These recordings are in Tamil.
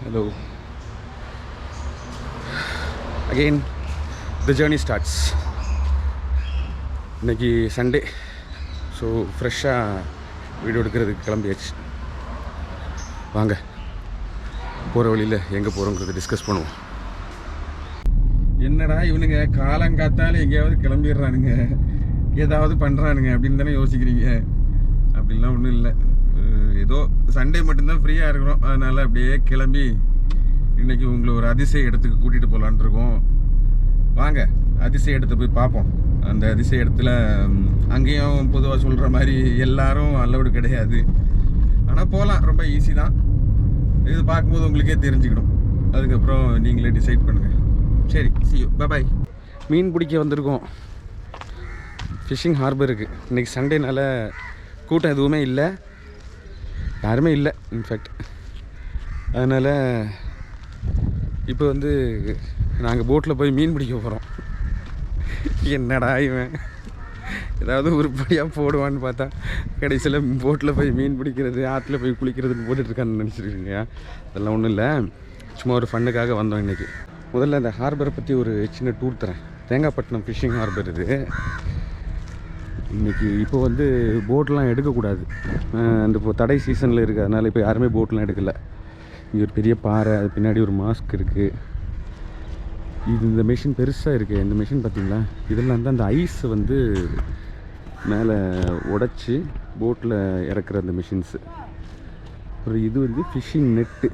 Hello. Again, the journey starts. இன்னைக்கு சண்டே, ஸோ ஃப்ரெஷ்ஷாக வீடியோ எடுக்கிறதுக்கு கிளம்பியாச்சு. வாங்க போகிற வழியில் எங்கே போகிறோங்கிறத டிஸ்கஸ் பண்ணுவோம். என்னடா இவனுங்க காலங்காத்தாலும் எங்கேயாவது கிளம்பிடுறானுங்க, ஏதாவது பண்ணுறானுங்க அப்படின்னு தானே யோசிக்கிறீங்க. அப்படிலாம் ஒன்றும் இல்லை. ஏதோ சண்டே மட்டும்தான் ஃப்ரீயாக இருக்கிறோம், அதனால் அப்படியே கிளம்பி இன்றைக்கி உங்களை ஒரு அதிசய இடத்துக்கு கூட்டிகிட்டு போகலான் இருக்கோம். வாங்க அதிசய இடத்தை போய் பார்ப்போம். அந்த அதிசய இடத்துல அங்கேயும் பொதுவாக சொல்கிற மாதிரி எல்லாரும் அலவுடு கிடையாது, ஆனால் போகலாம், ரொம்ப ஈஸி தான். இது பார்க்கும்போது உங்களுக்கே தெரிஞ்சுக்கணும், அதுக்கப்புறம் நீங்களே டிசைட் பண்ணுங்கள். சரி, see you, bye bye. மீன் பிடிக்க வந்திருக்கோம் ஃபிஷ்ஷிங் ஹார்பருக்கு. இன்றைக்கி சண்டேனால கூட்டம் எதுவுமே இல்லை, யாருமே இல்லை இன்ஃபேக்ட். அதனால் இப்போ வந்து நாங்கள் போட்டில் போய் மீன் பிடிக்க போகிறோம். என்னடா இவன் ஏதாவது உருப்படியாக போடுவான்னு பார்த்தா கடைசியில் போட்டில் போய் மீன் பிடிக்கிறது, ஆற்றுல போய் குளிக்கிறதுன்னு போட்டுட்ருக்கான்னு நினச்சிருக்கீங்க. அதெல்லாம் ஒன்றும் இல்லை, சும்மா ஒரு ஃபண்ணுக்காக வந்தோம் இன்றைக்கி. முதல்ல இந்த ஹார்பரை பற்றி ஒரு சின்ன டூர் தரேன். தேங்காய்பட்டினம் ஃபிஷ்ஷிங் ஹார்பர் இது. இன்றைக்கி இப்போ வந்து போட்லாம் எடுக்கக்கூடாது, அந்த இப்போ தடை சீசனில் இருக்குது, அதனால் இப்போ யாருமே போட்லாம் எடுக்கலை. இங்கே ஒரு பெரிய பாறை, அது பின்னாடி ஒரு மாஸ்க் இருக்குது. இது இந்த மிஷின் பெருசாக இருக்குது. இந்த மிஷின் பார்த்திங்களா, இதெல்லாம் தான் அந்த ஐஸ் வந்து மேலே உடச்சி போட்டில் இறக்குற அந்த மிஷின்ஸு. அப்புறம் இது வந்து ஃபிஷ்ஷிங் நெட்டு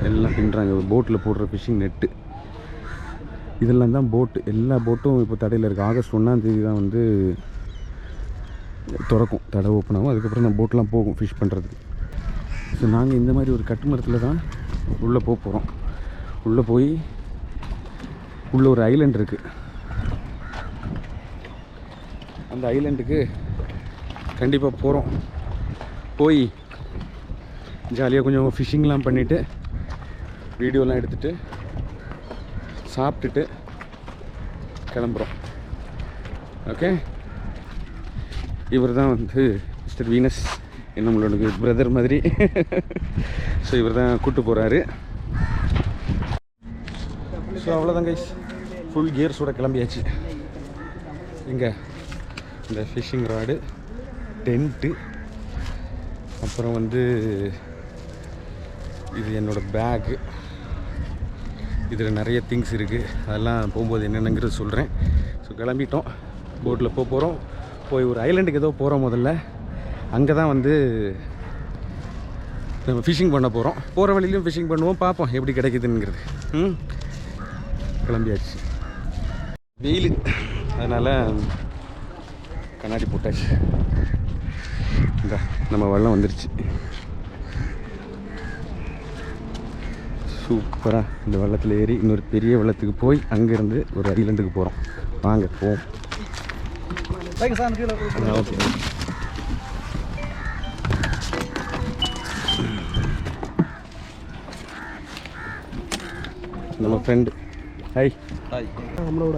எல்லாம் பின்னுறாங்க, போட்டில் போடுற ஃபிஷ்ஷிங் நெட்டு. இதெல்லாம் தான் போட்டு, எல்லா போட்டும் இப்போ தடையில் இருக்குது. ஆகஸ்ட் 1ஆம் தேதி தான் வந்து திறக்கும், தடை ஓப்பன் ஆகும். அதுக்கப்புறம் தான் போட்லாம் போகும் ஃபிஷ் பண்ணுறதுக்கு. ஸோ நாங்கள் இந்த மாதிரி ஒரு கட்டுமரத்தில் தான் உள்ளே போகிறோம். உள்ளே போய் உள்ளே ஒரு ஐலண்ட் இருக்குது. அந்த ஐலண்டுக்கு கண்டிப்பாக போகிறோம். போய் ஜாலியாக கொஞ்சம் ஃபிஷ்ஷிங்லாம் பண்ணிவிட்டு வீடியோலாம் எடுத்துகிட்டு சாப்பிட்டுட்டு கிளம்புறோம். ஓகே, இவர் தான் வந்து மிஸ்டர் வீனஸ், நம்மளோட பிரதர் மாதிரி. ஸோ இவர் தான் கூப்பிட்டு போகிறாரு. ஸோ அவ்வளோதான் கைஸ், ஃபுல் கியர்ஸோட கிளம்பியாச்சு. இங்கே இந்த ஃபிஷ்ஷிங் ராடு, டென்ட்டு, அப்புறம் வந்து இது என்னோடய பேக்கு. இதில் நிறைய திங்ஸ் இருக்குது, அதெல்லாம் போகும்போது என்னென்னங்கிறது சொல்கிறேன். ஸோ கிளம்பிட்டோம், போட்டில் போகிறோம். போய் ஒரு ஐலண்டுக்கு ஏதோ போகிறோம். முதல்ல அங்கே தான் வந்து நம்ம ஃபிஷ்ஷிங் பண்ண போகிறோம். போகிற வழியிலையும் ஃபிஷ்ஷிங் பண்ணுவோம், பார்ப்போம் எப்படி கிடைக்குதுங்கிறது. கிளம்பியாச்சு. வெயில், அதனால் கண்ணாடி போட்டாச்சு. இந்த நம்ம வெள்ளம் வந்துருச்சு. சூப்பராக இந்த வெள்ளத்தில் ஏறி இன்னொரு பெரிய வெள்ளத்துக்கு போய் அங்கேருந்து ஒரு ஐலண்டுக்கு போகிறோம். வாங்க போவோம். ஓகே, நம்ம ஃப்ரெண்டு. Hi hi. நம்மளோட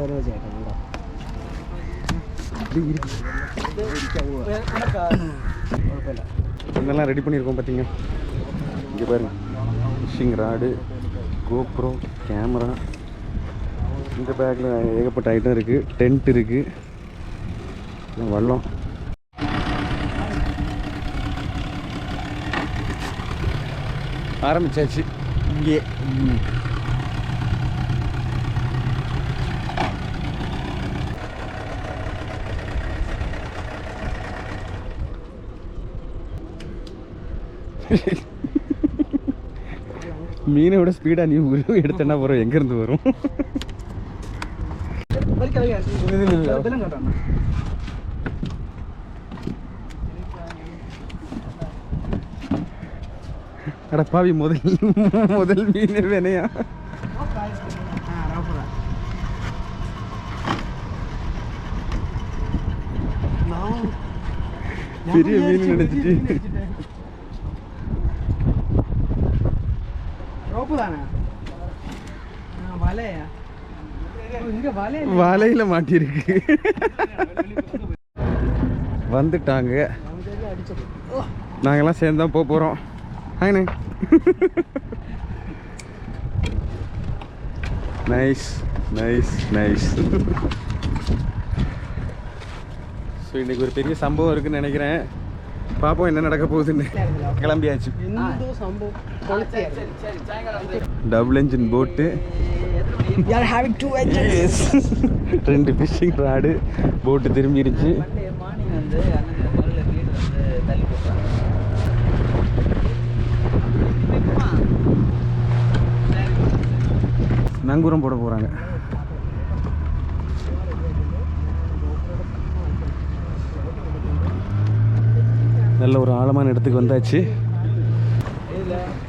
இதெல்லாம் ரெடி பண்ணியிருக்கோம் பார்த்தீங்க. இங்கே பாருங்கள், ஃபிஷ்ஷிங் ராடு, கோப்ரோ, கேமரா. இந்த பேக்கில் ஏகப்பட்ட ஐட்டம் இருக்குது. டென்ட் இருக்குது, வள்ளம். ஆரம்பிச்சாச்சு இங்கே. மீனை விட ஸ்பீடாக நீ எடுத்தனா போகிறோம், எங்கேருந்து வரும்? அட பாவி, முதல் மீன் வேணையா? பெரிய மீன் நினைச்சிட்டு வலையில மாட்டிருக்கு. வந்துட்டாங்க, நாங்கெல்லாம் சேர்ந்து தான் போகிறோம். ஹாய்ண்ணே. Nice nice nice. ஸோ இன்றைக்கி ஒரு பெரிய சம்பவம் இருக்குதுன்னு நினைக்கிறேன். பார்ப்போம் என்ன நடக்க போகுதுன்னு. கிளம்பியாச்சு. டபுள் என்ஜின் போட்டு, 2 ஃபிஷிங் ராடு, போட்டு திரும்பிடுச்சு. நங்கூரம் போட போகிறாங்க. நல்ல ஒரு ஆழமான இடத்துக்கு வந்தாச்சு.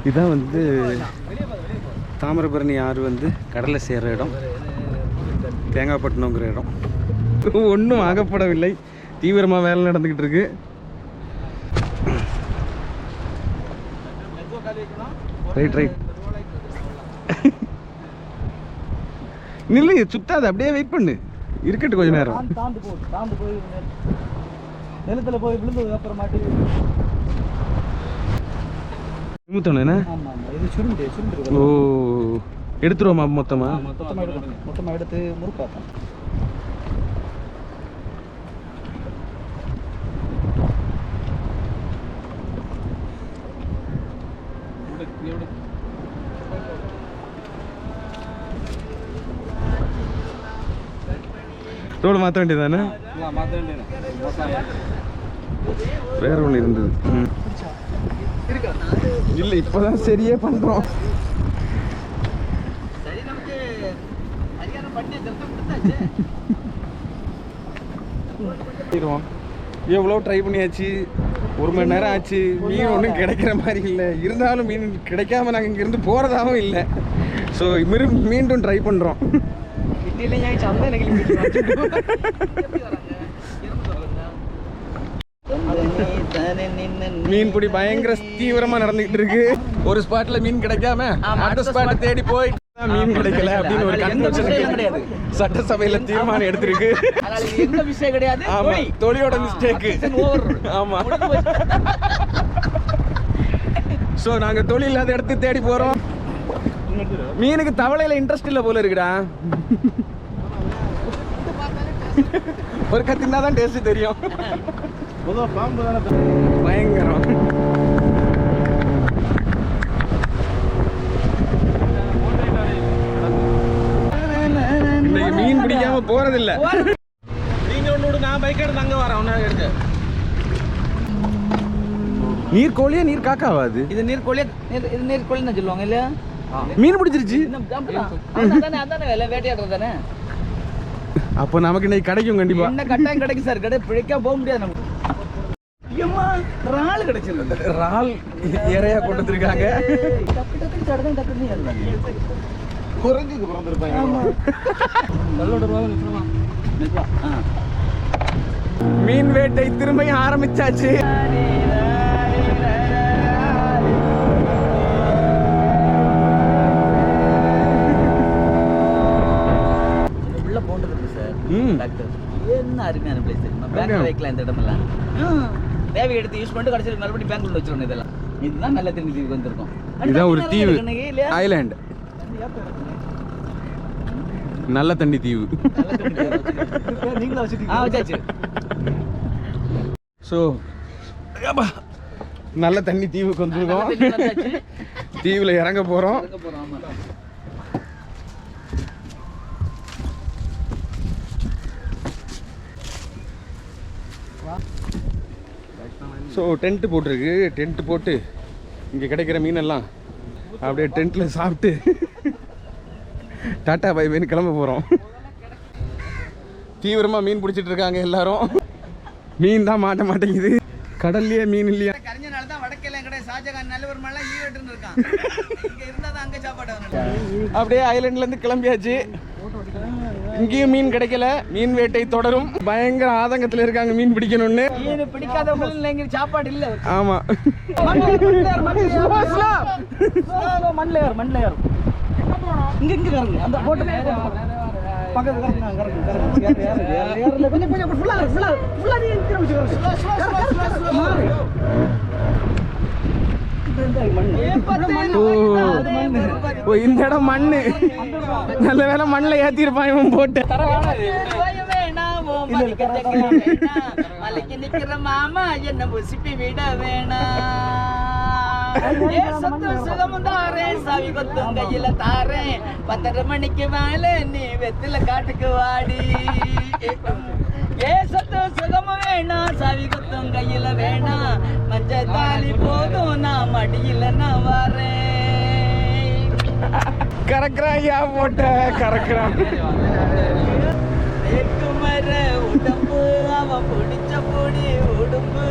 இதுதான் வந்து தாமிரபரணி ஆறு வந்து கடலை சேர்கிற இடம், தேங்காய்பட்டினங்கிற இடம். ஒன்றும் ஆகப்படவில்லை, தீவிரமாக வேலை நடந்துக்கிட்டு இருக்கு. ரைட் ரைட் நில்லு, சுத்தாது, அப்படியே வெயிட் பண்ணு, இருக்கட்டும் கொஞ்ச நேரம். நிலத்துல போய் விழுந்ததுக்கு அப்புறமாட்டி மூத்தோண்ணே. ஓ, எடுத்துருவோமா மொத்தமா? மொத்தமாக எடுத்து முறுப்பாப்போம். ரோடு மாற்ற வேண்டியதானே? வேற ஒன்று இருந்தது. இல்லை, இப்போதான் சரியே பண்ணுறோம். எவ்வளோ ட்ரை பண்ணியாச்சு, 1 மணி நேரம் ஆச்சு, மீன் ஒன்றும் கிடைக்கிற மாதிரி இல்லை. இருந்தாலும் மீன் கிடைக்காம நாங்கள் இங்கேருந்து போகிறதாகவும் இல்லை. ஸோ மீண்டும் ட்ரை பண்ணுறோம். மீன் பிடி பயங்கர தீவிரமா நடந்துகிட்டு இருக்கு. ஒரு ஸ்பாட்ல மீன் கிடைக்காம அடுத்த ஸ்பாட் தேடி போய் மீன் கிடைக்கல அப்படின்னு ஒரு கன்ஃபியூஷன் சட்டசபையில தீர்மானம் எடுத்திருக்கு. ஆமா, தொழிலோட மிஸ்டேக். ஆமா, சோ நாங்க தொழில் இல்லாத இடத்து தேடி போறோம். மீனுக்கு தவளையில இன்ட்ரெஸ்ட் இல்ல போல இருக்குடா. ஒரு கத்தினா தான் டேஸ்ட் தெரியும். பயங்கரம். இன்னைக்கு மீன் பிடிக்காம போறதில்ல. நீங்க ஒண்ணு, நான் பைக் எடுத்து அங்க வரேன். ஒன்னு எடுத்து. நீர் கோழியா நீர் காக்காவாது? இது நீர் கோழியா? இது நீர் கோழின்னு சொல்லுவாங்க இல்ல? மீன் பிடிச்சிருச்சு. அதானே வேட்டையாடுறது தானே. அப்போ நமக்கு இன்னைக்கு கிடைக்கும் கண்டிப்பா. என்ன கட்டாயம் கிடைக்கும் சார், கடை பிழைக்க போக முடியாது நமக்கு. இறால் கிடைச்சிருக்கு. இறால் இறையா கொண்டு வந்திருக்காங்க. குறைஞ்சுக்கு பிறந்திருப்பாங்க. மீன் வேட்டை திரும்ப ஆரம்பிச்சாச்சு. உள்ள போன்றது சார். என்ன அருமையான பிளேஸ் தெரியுமா? பேங்க்ல வைக்கலாம் இந்த இடமெல்லாம். தேவை எடுத்து யூஸ் பண்ணிட்டு கடைசியில் மறுபடியும் பேங்க்ல வச்சிடணும். இதெல்லாம் இதுதான் நல்ல தண்ணி தீவுக்கு வந்திருக்கோம். இதுதான் ஒரு தீவு, ஐலாண்ட். நல்ல தண்ணி தீவு. நீங்களும் வச்சுட்டீங்க. ஸோ நல்ல தண்ணி தீவுக்கு வந்துருக்கோம். தீவுல இறங்க போறோம். ஸோ டென்ட்டு போட்டிருக்கு. டென்ட்டு போட்டு இங்கே கிடைக்கிற மீனெல்லாம் அப்படியே டென்ட்டில் சாப்பிட்டு டாட்டா பை பைன்னு கிளம்ப போகிறோம். தீவிரமாக மீன் பிடிச்சிட்டு இருக்காங்க எல்லாரும். மீன் தான் மாட்ட மாட்டேங்குது. கடல்லையே மீன் இல்லையா? கரிஞ்சனால தான் வடக்கெல்லாம் கிடையாது. ஷாஜகான் நல்ல ஒரு மழை ஈடுன்னு இருக்கான். இங்கே இருந்தால் தான் அங்கே சாப்பாடு. அப்படியே ஐலாண்ட்லேருந்து கிளம்பியாச்சு. இங்கேயும் மீன் கிடைக்கல. மீன் வேட்டை தொடரும். பயங்கர ஆதங்கத்தில் இருக்காங்க மீன் பிடிக்கணும்னு. மீன் பிடிக்காதவங்க சாப்பாடு இல்லை. ஆமா, மண்லேயர் இங்க இங்க கறங்க. அந்த போட்டு பக்கத்துல கொஞ்சம் கொஞ்சம் ஃபுல்லா ஃபுல்லா ஃபுல்லா நீ இங்க வச்சு கறங்க. ஓ இந்த இடம் மண்ணு, நல்ல வேலை மண்ணில் ஏற்றிருப்பான் இவன் போட்டு. மலைக்கு நிக்கிற மாமா என்ன முசிப்பி விட சுகமும் தாரேன், சாவி கொத்தும் கையில தாரேன், 10:30 மணிக்கு மேல நீ வெத்தில காட்டுக்கு வாடி. சத்து சுகமும் வேணாம், சாவி கொத்தும் கையில வேணாம், மஞ்ச தாலி போதும் நான் மடியில நான் வரேன். கறக்குறான் ஐயா போட்ட கறக்குறான். மர உடம்பு அவன் பிடிச்ச பொடி உடம்பு,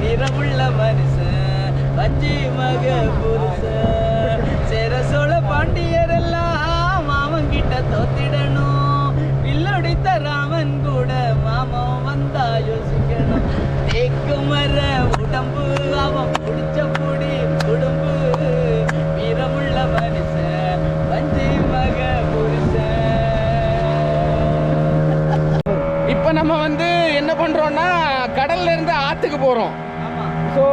நிறமுள்ள மனுஷன் பஞ்சி மக புருஷன், சேர சோழ பாண்டியர் எல்லாம் மாமன் கிட்ட தோத்திடணும், வில்லொடித்த ராமன் கூட மாமன் வந்தா யோசிக்கணும். தேக்கு மர உடம்பு அவன் பிடிச்ச பொடி உடம்பு, நிறமுள்ள மனுஷன் பஞ்சி மக புருஷன். இப்போ நம்ம வந்து என்ன பண்றோம்னா கடல்ல இருந்து ஆத்துக்கு போறோம். ஸோ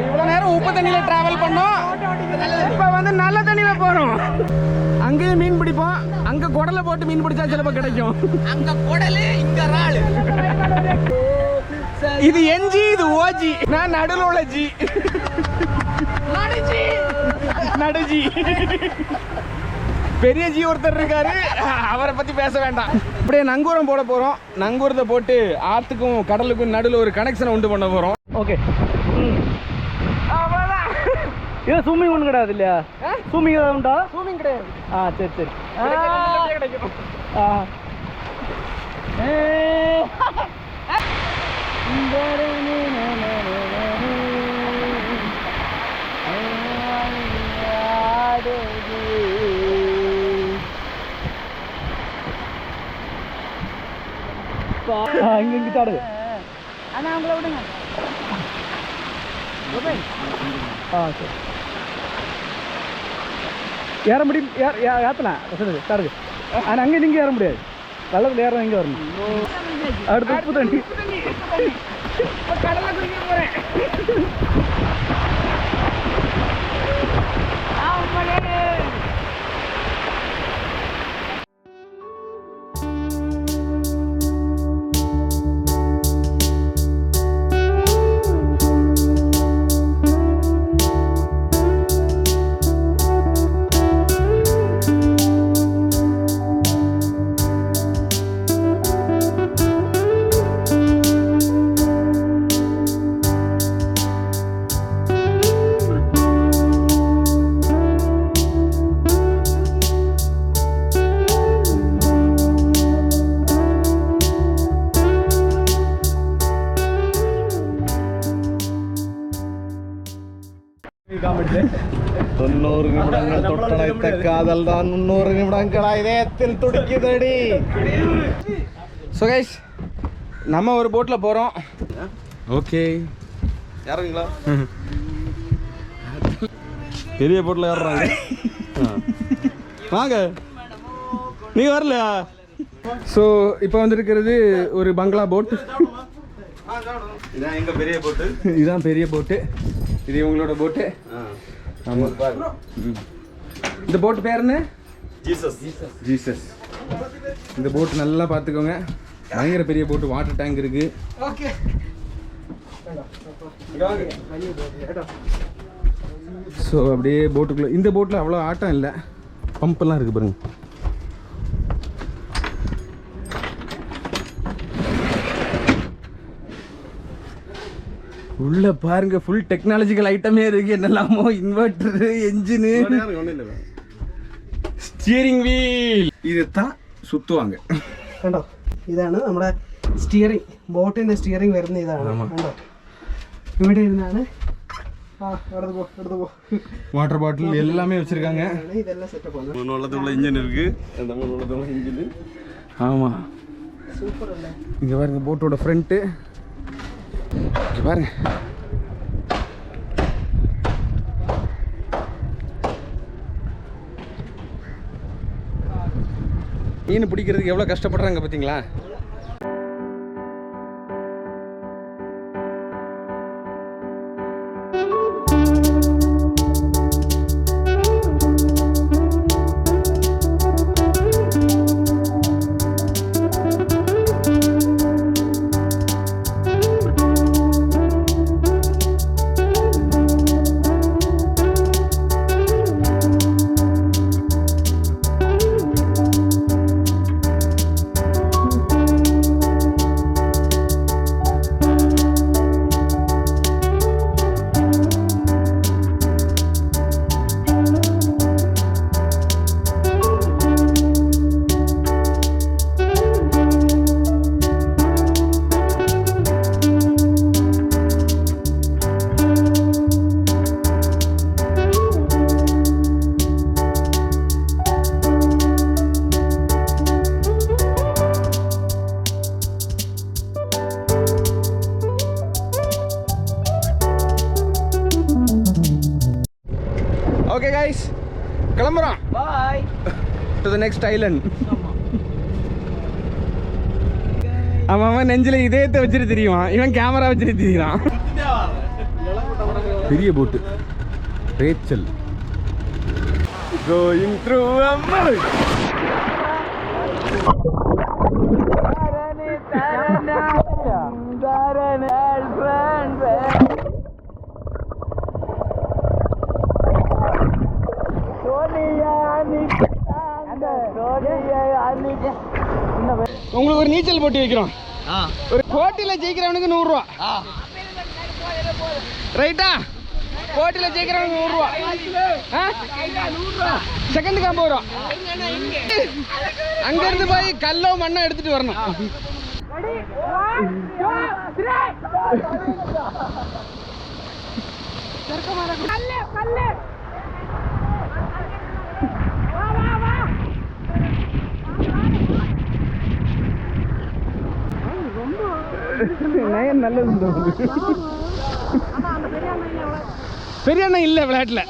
இவ்வளோ நேரம் உப்பு தண்ணியில் ட்ராவல் பண்ணோம், இப்போ வந்து நல்ல தண்ணியில் போகிறோம். அங்கேயும் மீன் பிடிப்போம், அங்கே குடலை போட்டு மீன் பிடிச்சா சிலப்போ கிடைக்கும். அங்க குடலு இங்க ராளு. இது என்ஜி, இது ஓஜி, நான் நடுவில் உள்ள ஜி. நடுஜி பெரிய ஜி ஒருத்தர் இருக்காரு, அவரை பத்தி பேச வேண்டாம். அப்படியே நங்கூரம் போட போறோம். நங்கூரத்தை போட்டு ஆத்துக்கும் கடலுக்கும் நடுவில் ஒரு கனெக்ஷனை உண்டு பண்ண போறோம். ஓகே, இது ஸ்விம்மிங் ஒன்றும் கிடையாது இல்லையா? ஸ்விம்மிங் ஏதாவது உண்டா? ஸ்விம்மிங் கிடையாது. சரி சரி. கிடைக்கும். இங்க தாடு. அண்ணா உங்களை விடுங்க. சரி. ஏற முடியும், ஏற்றலாம் வசதி தாடுது. ஆனால் அங்கே நீங்கள் ஏற முடியாது, வெள்ளத்தில் ஏற இங்கே வரணும். அடுத்து உப்பு தண்ணி. கடலை குடிக்க போறேன். തൊണ്ണൂറ് നിമിടങ്ങൾ തൊട്ടണത്തെ കാതൽ താൻ 300 നിമിടങ്ങളാ இதயத்தில் துடிக்குதடி. ஸோ கைஸ், நம்ம ஒரு போட்டில் போகிறோம். ஓகே, யாருங்களா? பெரிய போட்டில் ஏறுறாங்க. வாங்க, நீங்கள் வரலையா? ஸோ இப்போ வந்துருக்கிறது ஒரு பங்களா போட். இதான் எங்க பெரிய போட்டு. இதுதான் பெரிய போட்டு, இது உங்களோட போட்டு. ஆமாம், இந்த போட்டு பேர் என்ன? ஜீசஸ். ஜீசஸ். இந்த போட்டு நல்லா பார்த்துக்கோங்க, பயங்கர பெரிய போட்டு, வாட்டர் டேங்க் இருக்கு. ஓகே, ஸோ அப்படியே போட்டுக்குள்ளே, இந்த போட்டில் அவ்வளோ ஆட்டம் இல்லை, பம்பெல்லாம் இருக்குது பாருங்க. உள்ள பாருங்க, ஃபுல் டெக்னாலஜிக்கல் ஐட்டமே இருக்கு. என்னெல்லாமோ இன்வெர்டரு, என்ஜினு, സ്റ്റിയറിംഗ് വീൽ. ഇതെത്താൻ സുത്തുവാങ്ക കണ്ടോ, ഇതാണ് നമ്മുടെ സ്റ്റിയറിംഗ്, ബോട്ടിന്റെ സ്റ്റിയറിംഗ് വരുന്ന ഇതാണ്. കണ്ടോ, ഇവിടെ ഇരുന്നാണ്. വാട്ടർ ബോട്ടിൽ எல்லாமே வச்சிருக்காங்க. ഇതെല്ലാം സെറ്റപ്പ് ആണ്. முன்னோளத்துள்ள இன்ஜின் இருக்கு, அந்த முன்னோளத்துள்ள இன்ஜின். ஆமா, സൂപ്പർ അല്ലേ? இங்க பாருங்க போட்டோட ஃப்ரண்ட், இங்க பாருங்க. மீன் பிடிக்கிறதுக்கு எவ்வளோ கஷ்டப்படுறாங்க பார்த்தீங்களா? ஓகே கைஸ், கிளம்புறோம். Bye. To the next island. அவன் நெஞ்சில இதயத்தை வச்சுட்டு தெரியுவான், இவன் கேமரா வச்சுட்டு தெரியுறான். பெரிய போட்டு Rachel going through a mud. உங்களுக்கு ஒரு நீச்சல் போட்டி வைக்கிறோம். ஒரு போட்டியில் ஜெயிக்கிறவனுக்கு 100 ரூபா. ரைட்டா? போட்டியில் ஜெயிக்கிறவனுக்கு 100 ரூபா. செகண்டுக்கு 50 ரூபா. அங்கிருந்து போய் கல்லோ மண்ணோ எடுத்துட்டு வரணும். நல்லது. பெரிய அண்ணன் இல்ல விளையாட்டுல.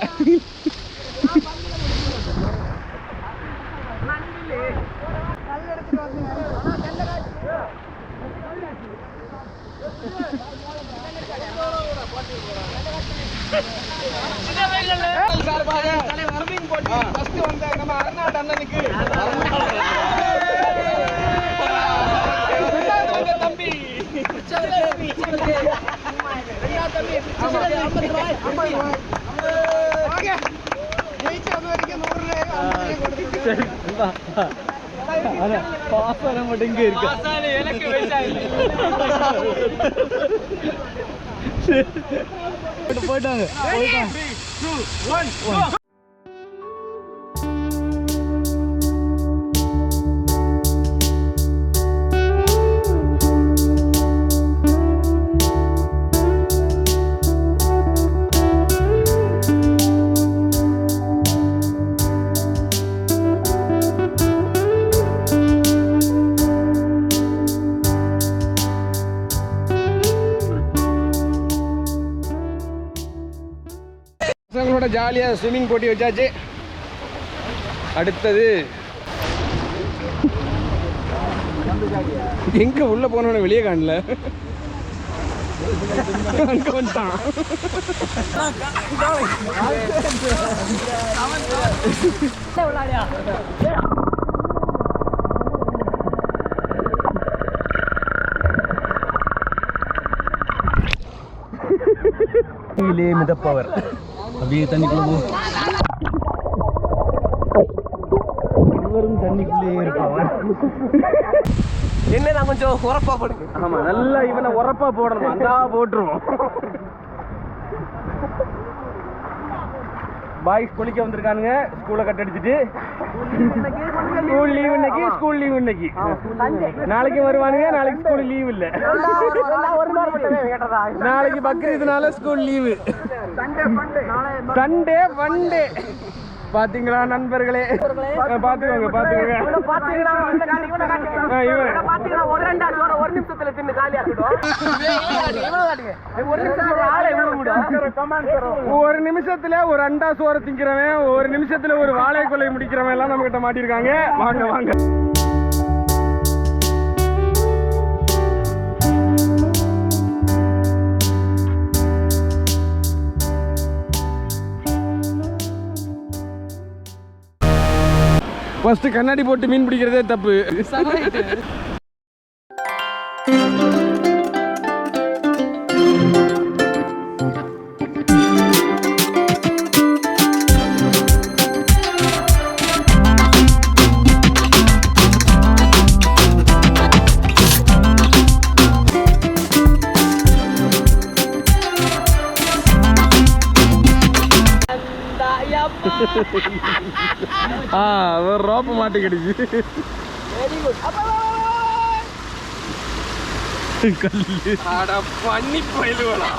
தம்பி பாசனம் மட்டும் இங்க இருக்கு. போயிட்டாங்க. பசங்களோட ஜாலியாக ஸ்விம்மிங் போட்டி வச்சாச்சு. அடுத்தது எங்க உள்ள போனவன வெளியே காணல. அங்க வந்துட்டான். மிதப்பவர் அப்படியே தண்ணிக்குள்ள போ. இவரும் தண்ணிக்குள்ளே இருப்பவர். என்ன நான் கொஞ்சம் உரப்பா போடுங்க. ஆமா, நல்லா இவனை உரப்பா போடணும். அந்த போட்டுருவோம். பாய்ஸ் குளிக்க வந்திருக்கானுங்க. ஸ்கூலை கட் அடிச்சுட்டு. ஸ்கூல் லீவ் இன்னைக்கு, ஸ்கூல் லீவ் இன்னைக்கு. நாளைக்கு வருவானுங்க. நாளைக்கு ஸ்கூல் லீவ் இல்ல. நாளைக்கு பக்ரீத்னால ஸ்கூல் லீவு. சண்டே ஃபண்டே. பாத்தீங்களா நண்பர்களே? பாத்துக்கோங்க பாத்துக்கோங்க. ஒரு நிமிஷத்துல ஒரு அண்டா சோறு திங்கிறவன், ஒரு நிமிஷத்துல ஒரு வாழை கொலை முடிக்கிறவன் எல்லாம் நம்ம கிட்ட மாட்டிருக்காங்க. வாங்க வாங்க. ஃபர்ஸ்ட் கண்ணாடி போட்டு மீன் பிடிக்கிறதே தப்பு. ஒரு ரோப்பு மாட்டி கிடைச்சு. கல்லு பண்ணி போயிடுவா.